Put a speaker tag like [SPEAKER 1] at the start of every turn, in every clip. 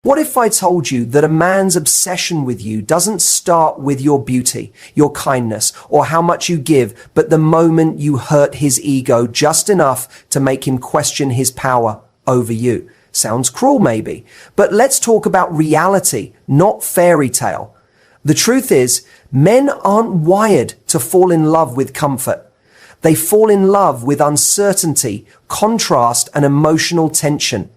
[SPEAKER 1] What if I told you that a man's obsession with you doesn't start with your beauty, your kindness, or how much you give, but the moment you hurt his ego just enough to make him question his power over you? Sounds cruel maybe, but let's talk about reality, not fairy tale. The truth is, men aren't wired to fall in love with comfort. They fall in love with uncertainty, contrast, and emotional tension.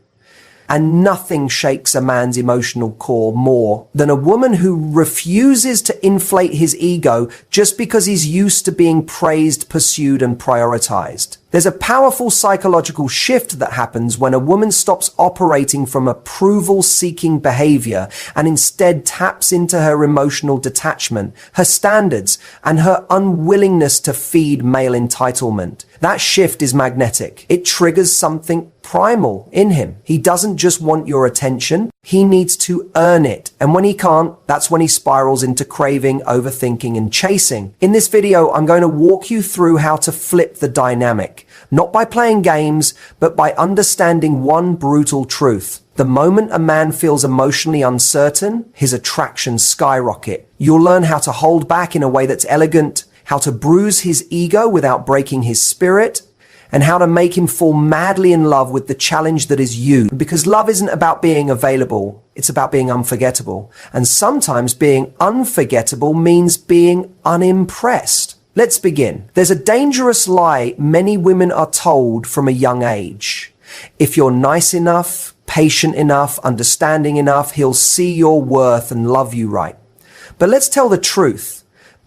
[SPEAKER 1] And nothing shakes a man's emotional core more than a woman who refuses to inflate his ego just because he's used to being praised, pursued, and prioritized. There's a powerful psychological shift that happens when a woman stops operating from approval-seeking behavior and instead taps into her emotional detachment, her standards, and her unwillingness to feed male entitlement. That shift is magnetic. It triggers something primal in him. He doesn't just want your attention. He needs to earn it. And when he can't, that's when he spirals into craving, overthinking, and chasing. In this video, I'm going to walk you through how to flip the dynamic, not by playing games, but by understanding one brutal truth. The moment a man feels emotionally uncertain, his attractions skyrocket. You'll learn how to hold back in a way that's elegant, how to bruise his ego without breaking his spirit, and how to make him fall madly in love with the challenge that is you. Because love isn't about being available, it's about being unforgettable. And sometimes being unforgettable means being unimpressed. Let's begin. There's a dangerous lie many women are told from a young age. If you're nice enough, patient enough, understanding enough, he'll see your worth and love you right. But let's tell the truth.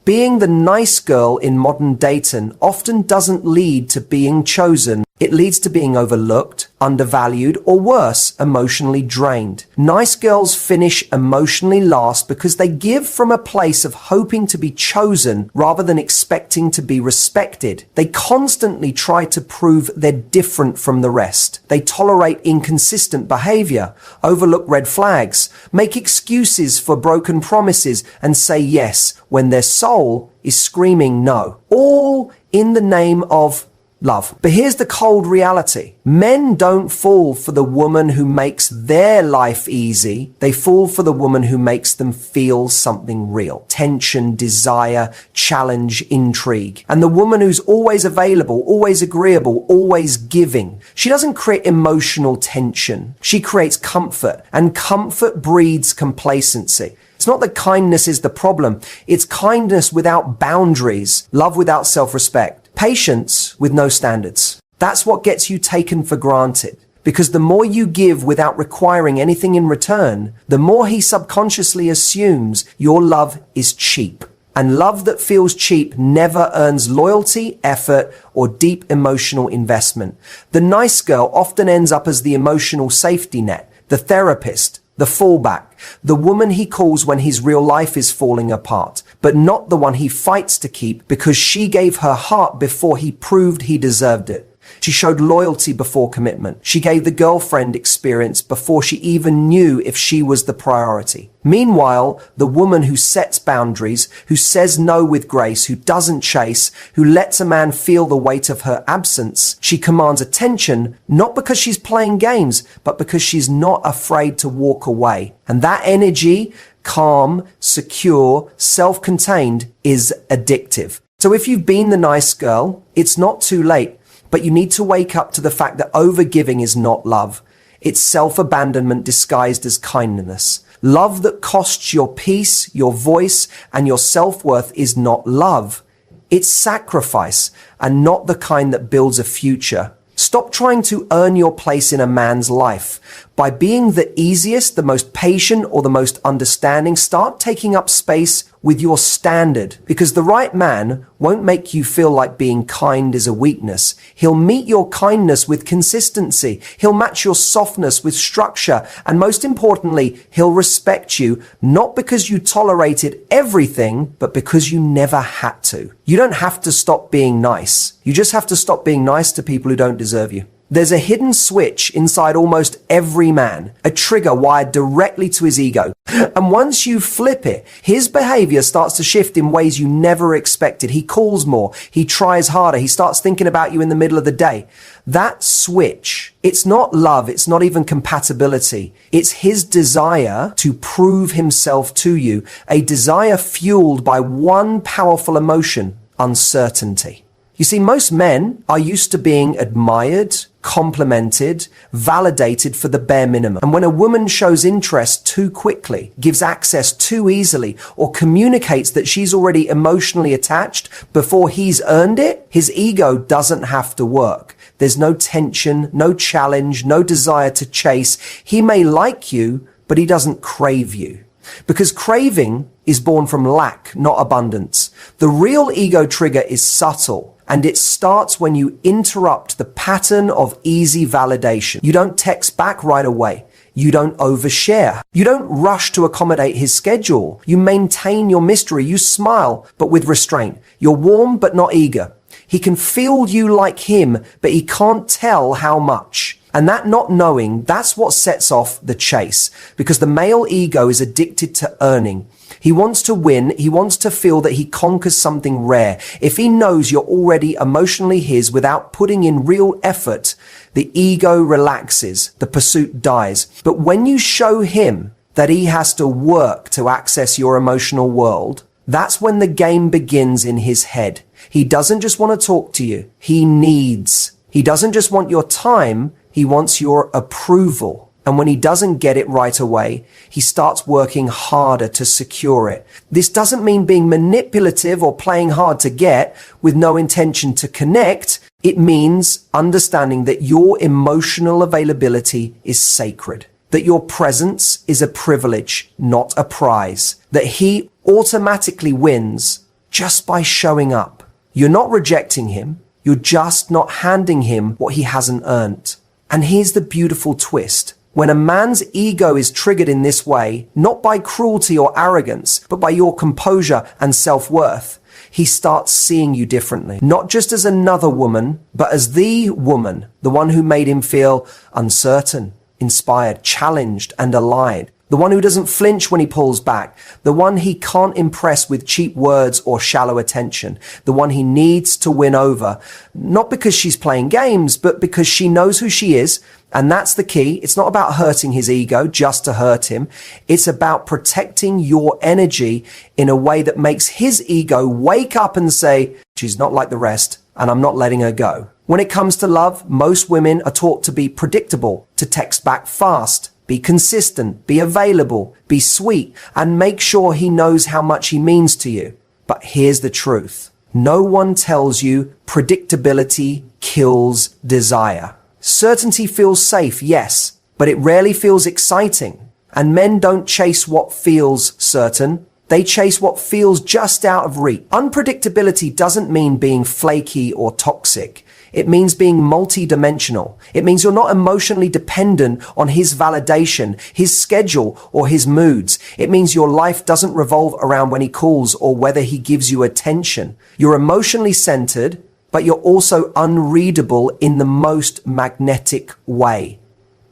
[SPEAKER 1] Being the nice girl in modern dating often doesn't lead to being chosen. It leads to being overlooked, undervalued, or worse, emotionally drained. Nice girls finish emotionally last because they give from a place of hoping to be chosen rather than expecting to be respected. They constantly try to prove they're different from the rest. They tolerate inconsistent behavior, overlook red flags, make excuses for broken promises, and say yes when their soul is screaming no. All in the name of love. But here's the cold reality. Men don't fall for the woman who makes their life easy. They fall for the woman who makes them feel something real. Tension, desire, challenge, intrigue. And the woman who's always available, always agreeable, always giving. She doesn't create emotional tension. She creates comfort. And comfort breeds complacency. It's not that kindness is the problem. It's kindness without boundaries, love without self-respect. Patience with no standards. That's what gets you taken for granted. Because the more you give without requiring anything in return, the more he subconsciously assumes your love is cheap. And love that feels cheap never earns loyalty, effort, or deep emotional investment. The nice girl often ends up as the emotional safety net, the therapist, the fallback, the woman he calls when his real life is falling apart, but not the one he fights to keep because she gave her heart before he proved he deserved it. She showed loyalty before commitment. She gave the girlfriend experience before she even knew if she was the priority. Meanwhile, the woman who sets boundaries, who says no with grace, who doesn't chase, who lets a man feel the weight of her absence, she commands attention, not because she's playing games, but because she's not afraid to walk away. And that energy, calm, secure, self-contained, is addictive. So if you've been the nice girl, it's not too late. But you need to wake up to the fact that overgiving is not love. It's self-abandonment disguised as kindness. Love that costs your peace, your voice, and your self-worth is not love. It's sacrifice, and not the kind that builds a future. Stop trying to earn your place in a man's life. By being the easiest, the most patient, or the most understanding, start taking up space with your standard. Because the right man won't make you feel like being kind is a weakness. He'll meet your kindness with consistency. He'll match your softness with structure. And most importantly, he'll respect you, not because you tolerated everything, but because you never had to. You don't have to stop being nice. You just have to stop being nice to people who don't deserve you. There's a hidden switch inside almost every man, a trigger wired directly to his ego. And once you flip it, his behavior starts to shift in ways you never expected. He calls more, he tries harder, he starts thinking about you in the middle of the day. That switch, it's not love, it's not even compatibility. It's his desire to prove himself to you, a desire fueled by one powerful emotion, uncertainty. You see, most men are used to being admired, complimented, validated for the bare minimum. And when a woman shows interest too quickly, gives access too easily, or communicates that she's already emotionally attached before he's earned it, his ego doesn't have to work. There's no tension, no challenge, no desire to chase. He may like you, but he doesn't crave you. Because craving is born from lack, not abundance. The real ego trigger is subtle, and it starts when you interrupt the pattern of easy validation. You don't text back right away. You don't overshare. You don't rush to accommodate his schedule. You maintain your mystery. You smile, but with restraint. You're warm, but not eager. He can feel you like him, but he can't tell how much. And that not knowing, that's what sets off the chase. Because the male ego is addicted to earning. He wants to win. He wants to feel that he conquers something rare. If he knows you're already emotionally his without putting in real effort, the ego relaxes. The pursuit dies. But when you show him that he has to work to access your emotional world, that's when the game begins in his head. He doesn't just want to talk to you. He needs. He doesn't just want your time. He wants your approval. And when he doesn't get it right away, he starts working harder to secure it. This doesn't mean being manipulative or playing hard to get with no intention to connect. It means understanding that your emotional availability is sacred, that your presence is a privilege, not a prize, that he automatically wins just by showing up. You're not rejecting him. You're just not handing him what he hasn't earned. And here's the beautiful twist. When a man's ego is triggered in this way, not by cruelty or arrogance, but by your composure and self-worth, he starts seeing you differently. Not just as another woman, but as the woman, the one who made him feel uncertain, inspired, challenged, and alive. The one who doesn't flinch when he pulls back. The one he can't impress with cheap words or shallow attention. The one he needs to win over. Not because she's playing games, but because she knows who she is. And that's the key. It's not about hurting his ego just to hurt him. It's about protecting your energy in a way that makes his ego wake up and say, she's not like the rest, and I'm not letting her go. When it comes to love, most women are taught to be predictable, to text back fast, be consistent, be available, be sweet, and make sure he knows how much he means to you. But here's the truth. No one tells you predictability kills desire. Certainty feels safe, yes, but it rarely feels exciting. And men don't chase what feels certain. They chase what feels just out of reach. Unpredictability doesn't mean being flaky or toxic. It means being multi-dimensional. It means you're not emotionally dependent on his validation, his schedule, or his moods. It means your life doesn't revolve around when he calls or whether he gives you attention. You're emotionally centered, but you're also unreadable in the most magnetic way.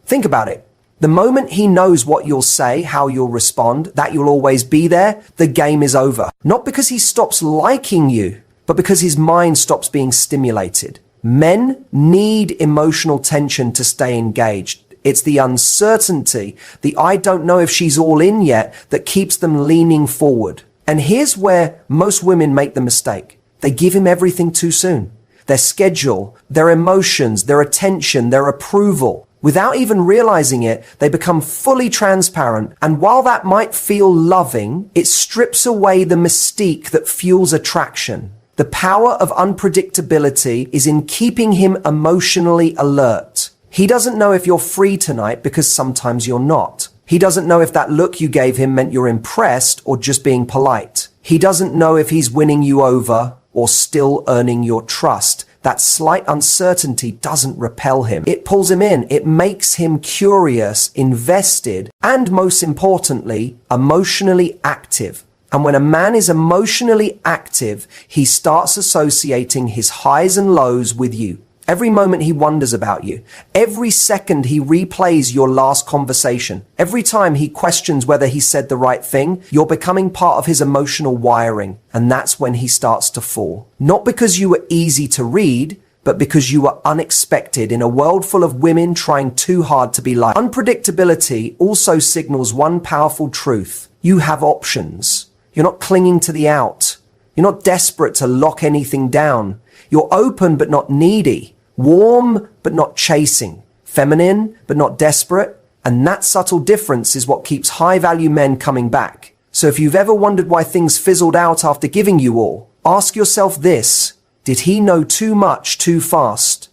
[SPEAKER 1] Think about it. The moment he knows what you'll say, how you'll respond, that you'll always be there, the game is over. Not because he stops liking you, but because his mind stops being stimulated. Men need emotional tension to stay engaged. It's the uncertainty, the I don't know if she's all in yet, that keeps them leaning forward. And here's where most women make the mistake. They give him everything too soon. Their schedule, their emotions, their attention, their approval. Without even realizing it, they become fully transparent. And while that might feel loving, it strips away the mystique that fuels attraction. The power of unpredictability is in keeping him emotionally alert. He doesn't know if you're free tonight because sometimes you're not. He doesn't know if that look you gave him meant you're impressed or just being polite. He doesn't know if he's winning you over or still earning your trust. That slight uncertainty doesn't repel him. It pulls him in. It makes him curious, invested, and most importantly, emotionally active. And when a man is emotionally active, he starts associating his highs and lows with you. every moment he wonders about you, every second he replays your last conversation, every time he questions whether he said the right thing, you're becoming part of his emotional wiring, and that's when he starts to fall. Not because you were easy to read, but because you were unexpected in a world full of women trying too hard to be like. Unpredictability also signals one powerful truth. You have options. You're not clinging to the out. You're not desperate to lock anything down. You're open but not needy. Warm but not chasing. Feminine but not desperate. And that subtle difference is what keeps high-value men coming back. So if you've ever wondered why things fizzled out after giving you all, ask yourself this. Did he know too much too fast?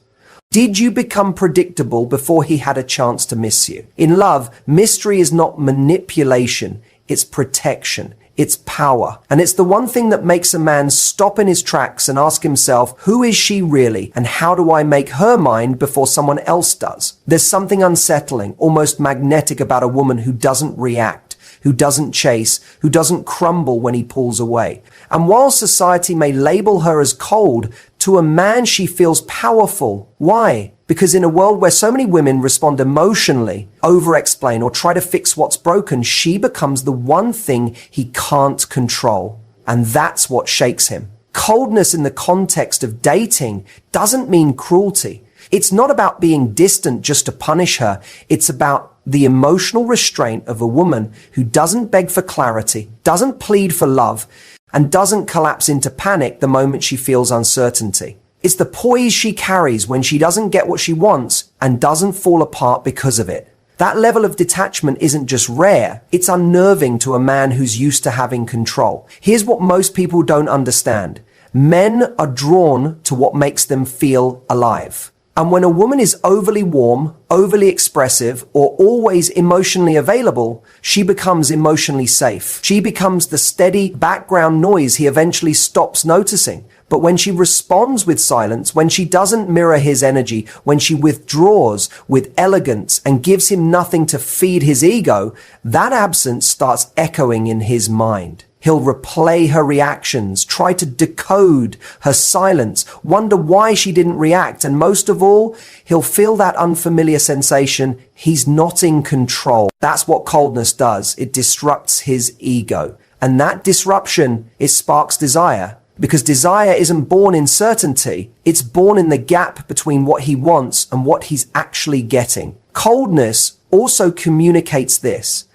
[SPEAKER 1] Did you become predictable before he had a chance to miss you? In love, mystery is not manipulation. It's protection. It's power. And it's the one thing that makes a man stop in his tracks and ask himself, who is she really? And how do I make her mine before someone else does? There's something unsettling, almost magnetic about a woman who doesn't react, who doesn't chase, who doesn't crumble when he pulls away. And while society may label her as cold, to a man she feels powerful. Why? Because in a world where so many women respond emotionally, over-explain, or try to fix what's broken, she becomes the one thing he can't control. And that's what shakes him. Coldness in the context of dating doesn't mean cruelty. It's not about being distant just to punish her. It's about the emotional restraint of a woman who doesn't beg for clarity, doesn't plead for love, and doesn't collapse into panic the moment she feels uncertainty. It's the poise she carries when she doesn't get what she wants and doesn't fall apart because of it. That level of detachment isn't just rare, it's unnerving to a man who's used to having control. Here's what most people don't understand. Men are drawn to what makes them feel alive. And when a woman is overly warm, overly expressive, or always emotionally available, she becomes emotionally safe. She becomes the steady background noise he eventually stops noticing. But when she responds with silence, when she doesn't mirror his energy, when she withdraws with elegance and gives him nothing to feed his ego, that absence starts echoing in his mind. He'll replay her reactions, try to decode her silence, wonder why she didn't react, and most of all, he'll feel that unfamiliar sensation he's not in control. That's what coldness does. It disrupts his ego. And that disruption, it sparks desire. Because desire isn't born in certainty, it's born in the gap between what he wants and what he's actually getting. Coldness also communicates this.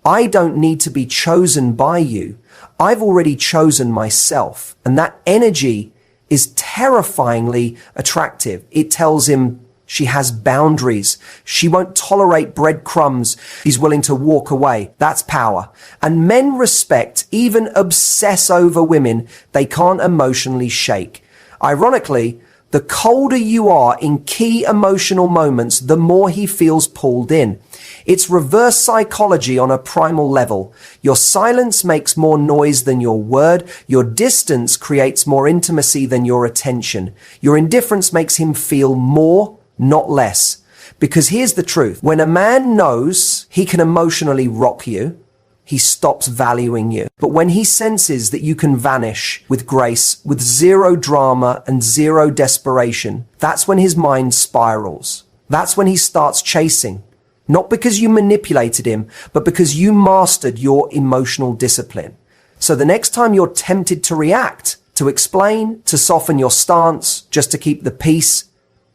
[SPEAKER 1] I don't need to be chosen by you. I've already chosen myself. And that energy is terrifyingly attractive. It tells him she has boundaries. She won't tolerate breadcrumbs. He's willing to walk away. That's power. And men respect, even obsess over women they can't emotionally shake. Ironically, the colder you are in key emotional moments, the more he feels pulled in. It's reverse psychology on a primal level. Your silence makes more noise than your word. Your distance creates more intimacy than your attention. Your indifference makes him feel more, not less. Because here's the truth. When a man knows he can emotionally rock you, he stops valuing you. But when he senses that you can vanish with grace, with zero drama and zero desperation, that's when his mind spirals. That's when he starts chasing. Not because you manipulated him, but because you mastered your emotional discipline. So the next time you're tempted to react, to explain, to soften your stance, just to keep the peace,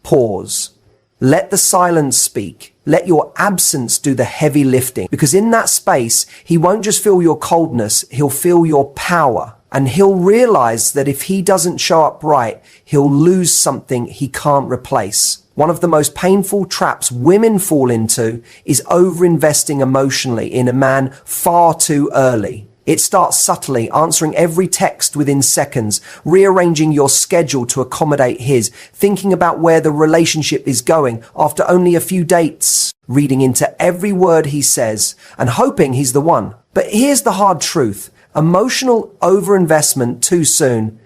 [SPEAKER 1] pause. Let the silence speak. Let your absence do the heavy lifting. Because in that space, he won't just feel your coldness, he'll feel your power. And he'll realize that if he doesn't show up right, he'll lose something he can't replace. One of the most painful traps women fall into is overinvesting emotionally in a man far too early. It starts subtly, answering every text within seconds, rearranging your schedule to accommodate his, thinking about where the relationship is going after only a few dates, reading into every word he says and hoping he's the one. But here's the hard truth. Emotional overinvestment too soon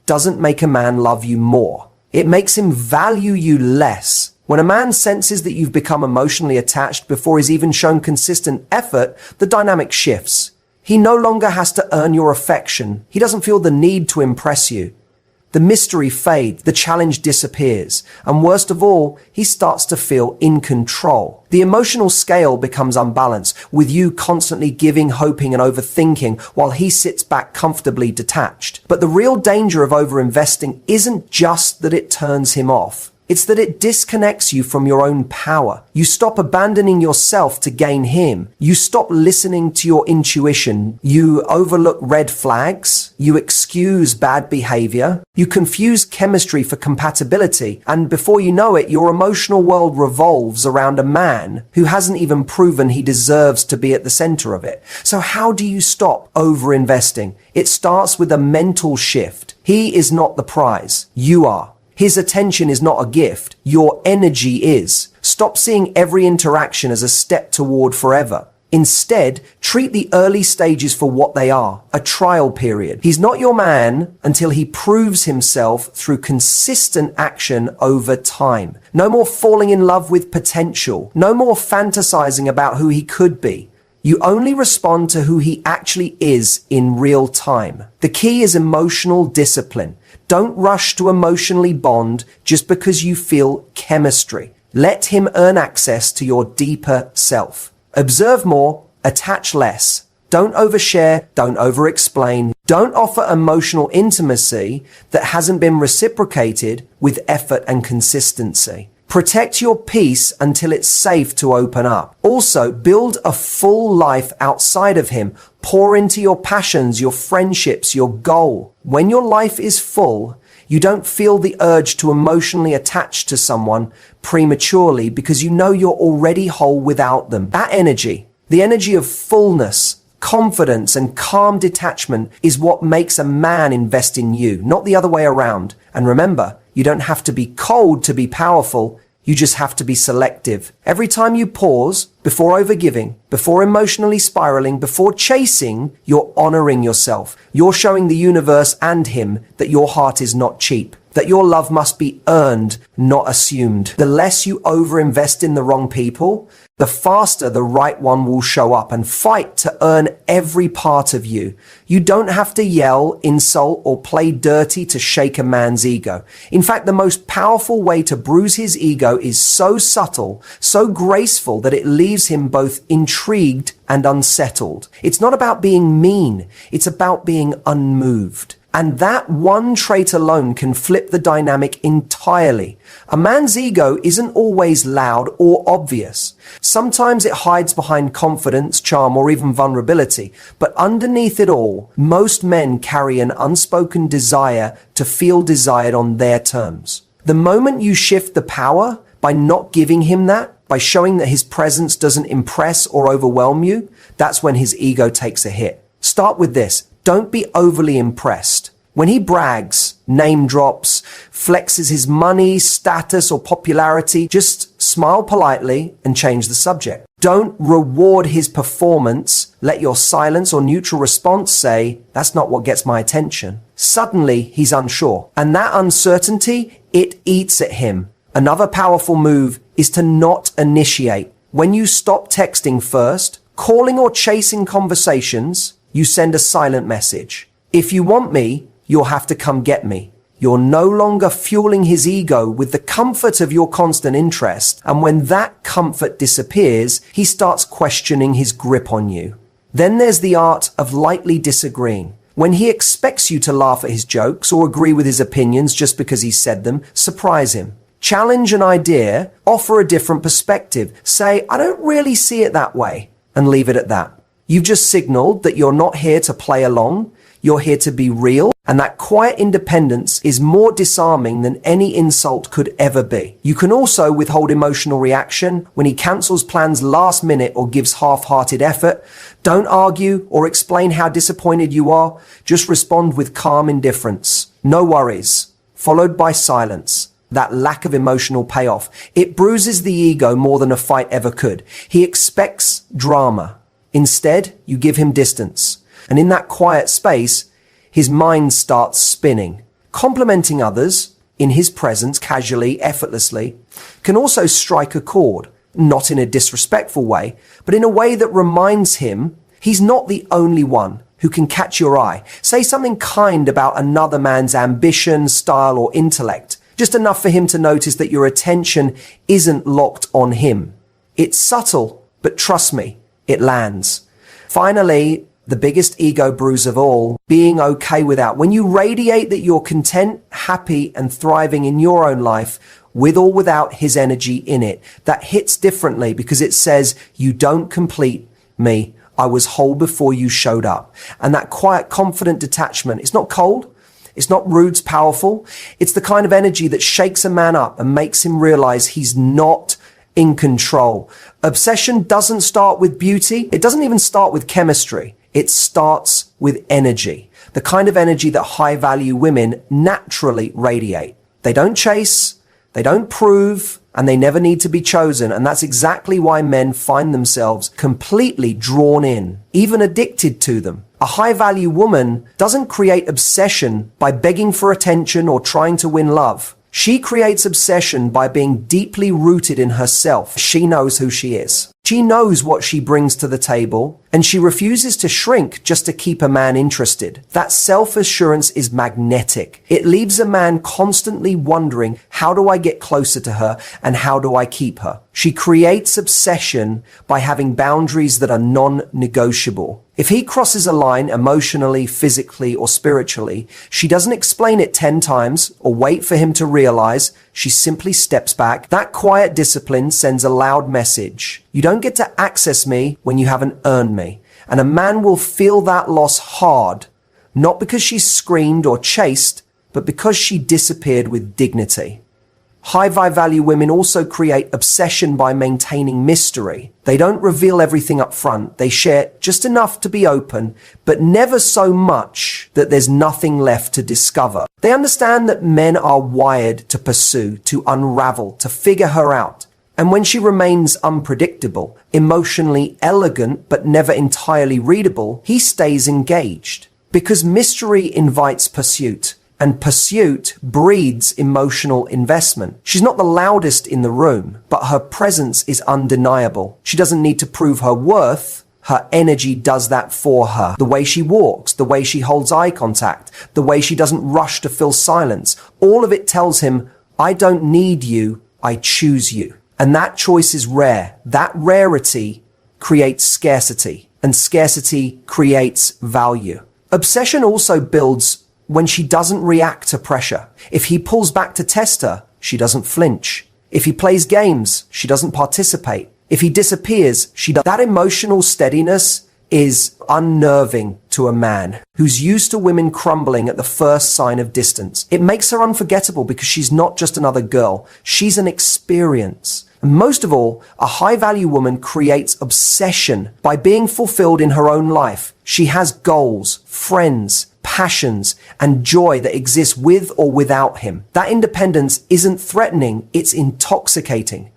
[SPEAKER 1] doesn't make a man love you more. It makes him value you less. When a man senses that you've become emotionally attached before he's even shown consistent effort, the dynamic shifts. He no longer has to earn your affection. He doesn't feel the need to impress you. The mystery fades, the challenge disappears, and worst of all, he starts to feel in control. The emotional scale becomes unbalanced, with you constantly giving, hoping, and overthinking while he sits back comfortably detached. But the real danger of overinvesting isn't just that it turns him off. It's that it disconnects you from your own power. You stop abandoning yourself to gain him. You stop listening to your intuition. You overlook red flags. You excuse bad behavior. You confuse chemistry for compatibility. And before you know it, your emotional world revolves around a man who hasn't even proven he deserves to be at the center of it. So how do you stop overinvesting? It starts with a mental shift. He is not the prize. You are. His attention is not a gift. Your energy is. Stop seeing every interaction as a step toward forever. Instead, treat the early stages for what they are, a trial period. He's not your man until he proves himself through consistent action over time. No more falling in love with potential. No more fantasizing about who he could be. You only respond to who he actually is in real time. The key is emotional discipline. Don't rush to emotionally bond just because you feel chemistry. Let him earn access to your deeper self. Observe more, attach less. Don't overshare, don't overexplain. Don't offer emotional intimacy that hasn't been reciprocated with effort and consistency. Protect your peace until it's safe to open up. Also, build a full life outside of him. Pour into your passions, your friendships, your goal. When your life is full, you don't feel the urge to emotionally attach to someone prematurely because you know you're already whole without them. That energy, the energy of fullness, confidence, and calm detachment is what makes a man invest in you, not the other way around. And remember, you don't have to be cold to be powerful. You just have to be selective. Every time you pause, before overgiving, before emotionally spiraling, before chasing, you're honoring yourself. You're showing the universe and him that your heart is not cheap, that your love must be earned, not assumed. The less you overinvest in the wrong people, the faster the right one will show up and fight to earn every part of you. You don't have to yell, insult, or play dirty to shake a man's ego. In fact, the most powerful way to bruise his ego is so subtle, so graceful that it leaves him both intrigued and unsettled. It's not about being mean. It's about being unmoved. And that one trait alone can flip the dynamic entirely. A man's ego isn't always loud or obvious. Sometimes it hides behind confidence, charm, or even vulnerability. But underneath it all, most men carry an unspoken desire to feel desired on their terms. The moment you shift the power by not giving him that, by showing that his presence doesn't impress or overwhelm you, that's when his ego takes a hit. Start with this. Don't be overly impressed. When he brags, name drops, flexes his money, status, or popularity, just smile politely and change the subject. Don't reward his performance. Let your silence or neutral response say, that's not what gets my attention. Suddenly, he's unsure. And that uncertainty, it eats at him. Another powerful move is to not initiate. When you stop texting first, calling or chasing conversations, you send a silent message. If you want me, you'll have to come get me. You're no longer fueling his ego with the comfort of your constant interest. And when that comfort disappears, he starts questioning his grip on you. Then there's the art of lightly disagreeing. When he expects you to laugh at his jokes or agree with his opinions just because he said them, surprise him. Challenge an idea, offer a different perspective. Say, I don't really see it that way, and leave it at that. You've just signaled that you're not here to play along. You're here to be real, and that quiet independence is more disarming than any insult could ever be. You can also withhold emotional reaction when he cancels plans last minute or gives half-hearted effort. Don't argue or explain how disappointed you are. Just respond with calm indifference. No worries, followed by silence. That lack of emotional payoff. It bruises the ego more than a fight ever could. He expects drama. Instead, you give him distance. And in that quiet space, his mind starts spinning. Complimenting others in his presence, casually, effortlessly, can also strike a chord, not in a disrespectful way, but in a way that reminds him he's not the only one who can catch your eye. Say something kind about another man's ambition, style, or intellect. Just enough for him to notice that your attention isn't locked on him. It's subtle, but trust me, it lands. Finally, the biggest ego bruise of all, being okay without. When you radiate that you're content, happy, and thriving in your own life, with or without his energy in it, that hits differently because it says, you don't complete me. I was whole before you showed up. And that quiet, confident detachment, it's not cold. It's not rude, it's powerful. It's the kind of energy that shakes a man up and makes him realize he's not in control. Obsession doesn't start with beauty. It doesn't even start with chemistry. It starts with energy. The kind of energy that high value women naturally radiate. They don't chase, they don't prove, and they never need to be chosen. And that's exactly why men find themselves completely drawn in, even addicted to them. A high-value woman doesn't create obsession by begging for attention or trying to win love. She creates obsession by being deeply rooted in herself. She knows who she is. She knows what she brings to the table, and she refuses to shrink just to keep a man interested. That self-assurance is magnetic. It leaves a man constantly wondering, how do I get closer to her and how do I keep her? She creates obsession by having boundaries that are non-negotiable. If he crosses a line emotionally, physically, or spiritually, she doesn't explain it 10 times or wait for him to realize. She simply steps back. That quiet discipline sends a loud message. You don't get to access me when you haven't earned me. And a man will feel that loss hard, not because she screamed or chased, but because she disappeared with dignity. High value women also create obsession by maintaining mystery. They don't reveal everything up front. They share just enough to be open, but never so much that there's nothing left to discover. They understand that men are wired to pursue, to unravel, to figure her out. And when she remains unpredictable, emotionally elegant, but never entirely readable, he stays engaged. Because mystery invites pursuit. And pursuit breeds emotional investment. She's not the loudest in the room, but her presence is undeniable. She doesn't need to prove her worth. Her energy does that for her. The way she walks, the way she holds eye contact, the way she doesn't rush to fill silence. All of it tells him, I don't need you, I choose you. And that choice is rare. That rarity creates scarcity, and scarcity creates value. Obsession also builds when she doesn't react to pressure. If he pulls back to test her, she doesn't flinch. If he plays games, she doesn't participate. If he disappears, she does. That emotional steadiness is unnerving to a man who's used to women crumbling at the first sign of distance. It makes her unforgettable because she's not just another girl. She's an experience. And most of all, a high-value woman creates obsession by being fulfilled in her own life. She has goals, friends, passions, and joy that exists with or without him. That independence isn't threatening, it's intoxicating.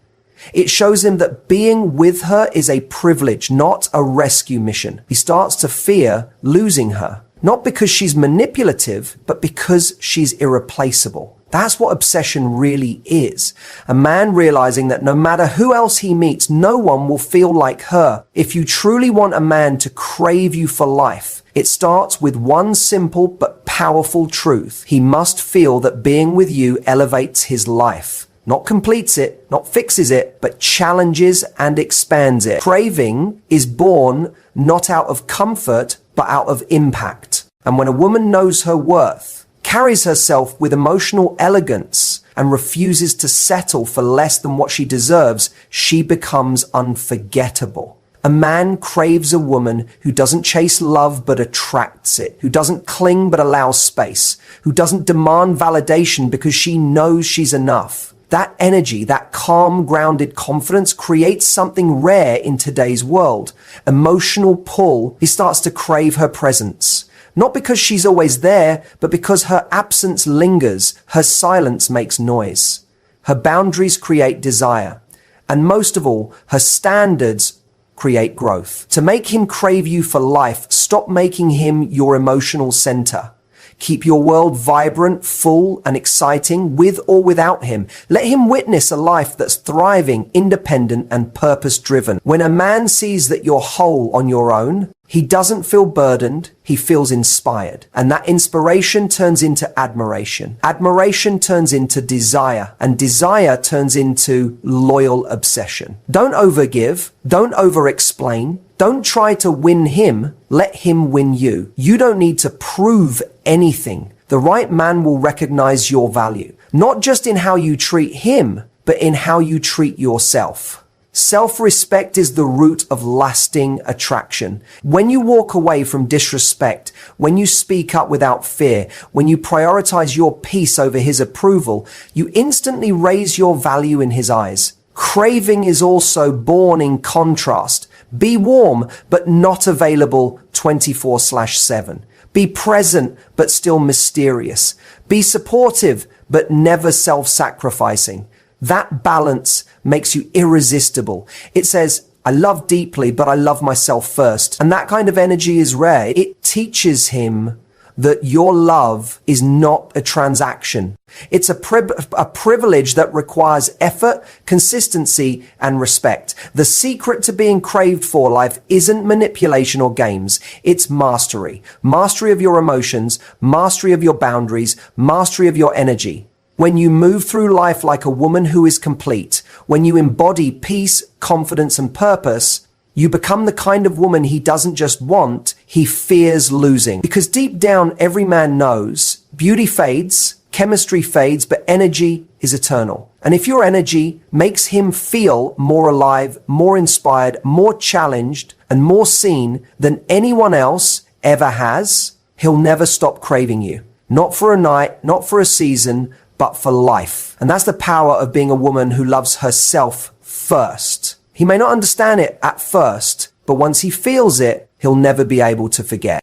[SPEAKER 1] It shows him that being with her is a privilege, not a rescue mission. He starts to fear losing her, not because she's manipulative, but because she's irreplaceable. That's what obsession really is. A man realizing that no matter who else he meets, no one will feel like her. If you truly want a man to crave you for life, it starts with one simple but powerful truth. He must feel that being with you elevates his life. Not completes it, not fixes it, but challenges and expands it. Craving is born not out of comfort, but out of impact. And when a woman knows her worth, carries herself with emotional elegance, and refuses to settle for less than what she deserves, she becomes unforgettable. A man craves a woman who doesn't chase love but attracts it, who doesn't cling but allows space, who doesn't demand validation because she knows she's enough. That energy, that calm, grounded confidence creates something rare in today's world. Emotional pull. He starts to crave her presence. Not because she's always there, but because her absence lingers, her silence makes noise. Her boundaries create desire. And most of all, her standards create growth. To make him crave you for life, stop making him your emotional center. Keep your world vibrant, full, and exciting with or without him. Let him witness a life that's thriving, independent, and purpose-driven. When a man sees that you're whole on your own, He doesn't feel burdened, he feels inspired. And that inspiration turns into admiration. Admiration turns into desire, and desire turns into loyal obsession. Don't overgive, don't over-explain, don't try to win him, let him win you. You don't need to prove anything. The right man will recognize your value, not just in how you treat him, but in how you treat yourself. Self-respect is the root of lasting attraction. When you walk away from disrespect, when you speak up without fear, when you prioritize your peace over his approval, you instantly raise your value in his eyes. Craving is also born in contrast. Be warm, but not available 24/7. Be present, but still mysterious. Be supportive, but never self-sacrificing. That balance makes you irresistible. It says, I love deeply, but I love myself first. And that kind of energy is rare. It teaches him that your love is not a transaction. It's a privilege that requires effort, consistency, and respect. The secret to being craved for life isn't manipulation or games. It's mastery. Mastery of your emotions, mastery of your boundaries, mastery of your energy. When you move through life like a woman who is complete, when you embody peace, confidence, and purpose, you become the kind of woman he doesn't just want, he fears losing. Because deep down, every man knows beauty fades, chemistry fades, but energy is eternal. And if your energy makes him feel more alive, more inspired, more challenged, and more seen than anyone else ever has, he'll never stop craving you. Not for a night, not for a season, but for life. And that's the power of being a woman who loves herself first. He may not understand it at first, but once he feels it, he'll never be able to forget.